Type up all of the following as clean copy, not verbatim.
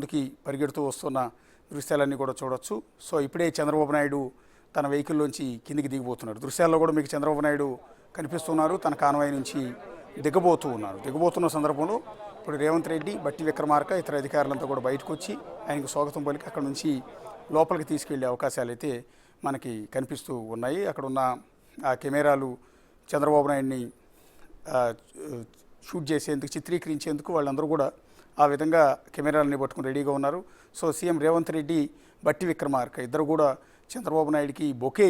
ముందుకి పరిగెడుతూ వస్తున్న దృశ్యాలన్నీ కూడా చూడొచ్చు. సో ఇప్పుడే చంద్రబాబు నాయుడు తన వెహికల్లోంచి కిందికి దిగిపోతున్నారు. దృశ్యాల్లో కూడా మీకు చంద్రబాబు నాయుడు కనిపిస్తున్నారు. తన కాన్వాయ్ నుంచి దిగబోతున్న సందర్భంలో ఇప్పుడు రేవంత్ రెడ్డి, బట్టి విక్రమార్క, ఇతర అధికారులంతా కూడా బయటకు వచ్చి ఆయనకు స్వాగతం పలికి అక్కడ నుంచి లోపలికి తీసుకెళ్లే అవకాశాలు అయితే మనకి కనిపిస్తూ ఉన్నాయి. అక్కడ ఉన్న ఆ కెమెరాలు చంద్రబాబు నాయుడిని షూట్ చేసేందుకు, చిత్రీకరించేందుకు వాళ్ళందరూ కూడా ఆ విధంగా కెమెరాలని పట్టుకుని రెడీగా ఉన్నారు. సో సీఎం రేవంత్ రెడ్డి, బట్టి విక్రమార్క ఇద్దరు కూడా చంద్రబాబు నాయుడికి బొకే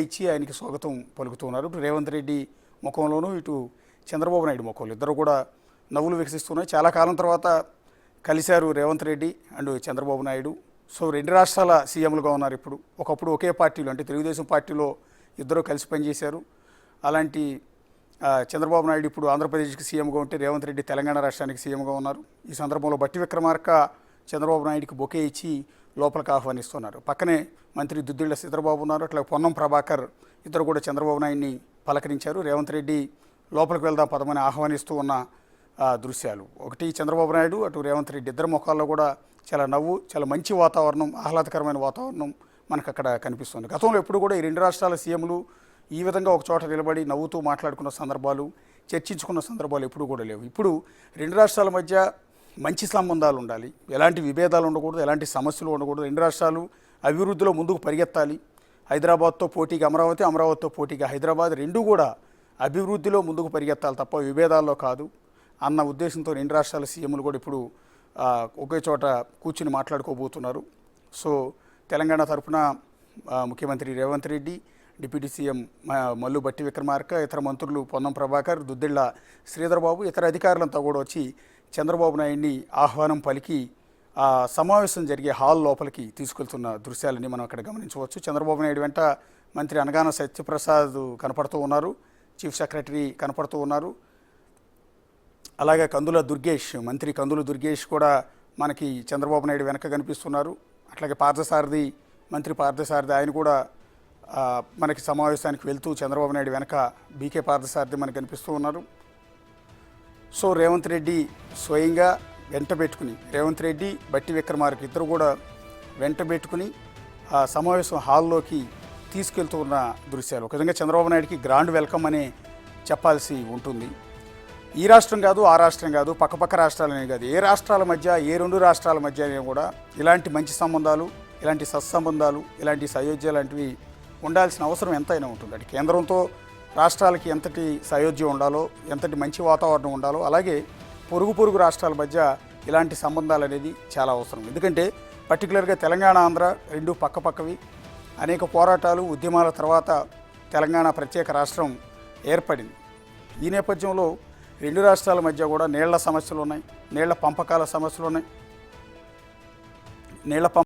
ఇచ్చి ఆయనకి స్వాగతం పలుకుతూ ఉన్నారు. ఇప్పుడు రేవంత్ రెడ్డి ముఖంలోనూ, ఇటు చంద్రబాబు నాయుడు ముఖంలో ఇద్దరు కూడా నవ్వులు వికసిస్తున్నాయి. చాలా కాలం తర్వాత కలిశారు రేవంత్ రెడ్డి అండ్ చంద్రబాబు నాయుడు. సో రెండు రాష్ట్రాల సీఎంలుగా ఉన్నారు ఇప్పుడు. ఒకప్పుడు ఒకే పార్టీలో, అంటే తెలుగుదేశం పార్టీలో ఇద్దరు కలిసి పనిచేశారు. అలాంటి చంద్రబాబు నాయుడు ఇప్పుడు ఆంధ్రప్రదేశ్కి సీఎంగా ఉంటే, రేవంత్ రెడ్డి తెలంగాణ రాష్ట్రానికి సీఎంగా ఉన్నారు. ఈ సందర్భంలో బట్టి విక్రమార్క చంద్రబాబు నాయుడికి బొకే ఇచ్చి లోపలికి ఆహ్వానిస్తున్నారు. పక్కనే మంత్రి దుద్దిళ్ల శ్రీధర్బాబు ఉన్నారు. అట్లా పొన్నం ప్రభాకర్ ఇద్దరు కూడా చంద్రబాబు నాయుడిని పలకరించారు. రేవంత్ రెడ్డి లోపలికి వెళ్దాం పదమని ఆహ్వానిస్తూ ఉన్న దృశ్యాలు. ఒకటి చంద్రబాబు నాయుడు, అటు రేవంత్ రెడ్డి ఇద్దరు ముఖాల్లో కూడా చాలా నవ్వు, చాలా మంచి వాతావరణం, ఆహ్లాదకరమైన వాతావరణం మనకు అక్కడ కనిపిస్తుంది. గతంలో ఎప్పుడు కూడా ఈ రెండు రాష్ట్రాల సీఎంలు ఈ విధంగా ఒక చోట నిలబడి నవ్వుతూ మాట్లాడుకున్న సందర్భాలు, చర్చించుకున్న సందర్భాలు ఎప్పుడు కూడా లేవు. ఇప్పుడు రెండు రాష్ట్రాల మధ్య మంచి సంబంధాలు ఉండాలి, ఎలాంటి విభేదాలు ఉండకూడదు, ఎలాంటి సమస్యలు ఉండకూడదు. రెండు రాష్ట్రాలు అభివృద్ధిలో ముందుకు పరిగెత్తాలి. హైదరాబాద్తో పోటీగా అమరావతి, అమరావతితో పోటీగా హైదరాబాద్, రెండూ కూడా అభివృద్ధిలో ముందుకు పరిగెత్తాలి తప్ప విభేదాల్లో కాదు అన్న ఉద్దేశంతో రెండు రాష్ట్రాల సీఎంలు కూడా ఇప్పుడు ఒకే చోట కూర్చుని మాట్లాడుకోబోతున్నారు. సో తెలంగాణ తరఫున ముఖ్యమంత్రి రేవంత్ రెడ్డి, డిప్యూటీ సీఎం మల్లు బట్టి విక్రమార్క, ఇతర మంత్రులు పొన్నం ప్రభాకర్, దుద్దిళ్ల శ్రీధర్బాబు, ఇతర అధికారులంతా కూడా వచ్చి చంద్రబాబు నాయుడిని ఆహ్వానం పలికి సమావేశం జరిగే హాల్ లోపలికి తీసుకెళ్తున్న దృశ్యాలని మనం అక్కడ గమనించవచ్చు. చంద్రబాబు నాయుడు వెంట మంత్రి అనగాన సత్యప్రసాద్ కనపడుతూ ఉన్నారు, చీఫ్ సెక్రటరీ కనపడుతూ ఉన్నారు. అలాగే మంత్రి కందుల దుర్గేష్ కూడా మనకి చంద్రబాబు నాయుడు వెనక కనిపిస్తున్నారు. అట్లాగే మంత్రి పార్థసారథి ఆయన కూడా మనకి సమావేశానికి వెళ్తూ చంద్రబాబు నాయుడు వెనక బీకే పార్థసారథి మనకు కనిపిస్తూ ఉన్నారు. సో రేవంత్ రెడ్డి స్వయంగా రేవంత్ రెడ్డి, బట్టి విక్రమార్క ఇద్దరు కూడా వెంట పెట్టుకుని ఆ సమావేశం హాల్లోకి తీసుకెళ్తూ ఉన్న దృశ్యాలు. ఒక విధంగా చంద్రబాబు నాయుడికి గ్రాండ్ వెల్కమ్ అనే చెప్పాల్సి ఉంటుంది. ఈ రాష్ట్రం కాదు, ఆ రాష్ట్రం కాదు, పక్కపక్క రాష్ట్రాలనే కాదు, ఏ రాష్ట్రాల మధ్య, ఏ రెండు రాష్ట్రాల మధ్య కూడా ఇలాంటి మంచి సంబంధాలు, ఇలాంటి సత్సంబంధాలు, ఇలాంటి సయోధ్య లాంటివి ఉండాల్సిన అవసరం ఎంతైనా ఉంటుంది. అంటే కేంద్రంతో రాష్ట్రాలకి ఎంతటి సయోధ్యం ఉండాలో, ఎంతటి మంచి వాతావరణం ఉండాలో, అలాగే పొరుగు రాష్ట్రాల మధ్య ఇలాంటి సంబంధాలు అనేది చాలా అవసరం. ఎందుకంటే పర్టికులర్గా తెలంగాణ, ఆంధ్ర రెండు పక్కపక్కవి. అనేక పోరాటాలు, ఉద్యమాల తర్వాత తెలంగాణ ప్రత్యేక రాష్ట్రం ఏర్పడింది. ఈ నేపథ్యంలో రెండు రాష్ట్రాల మధ్య కూడా నీళ్ల సమస్యలు ఉన్నాయి, నీళ్ల పంపకాల సమస్యలు ఉన్నాయి.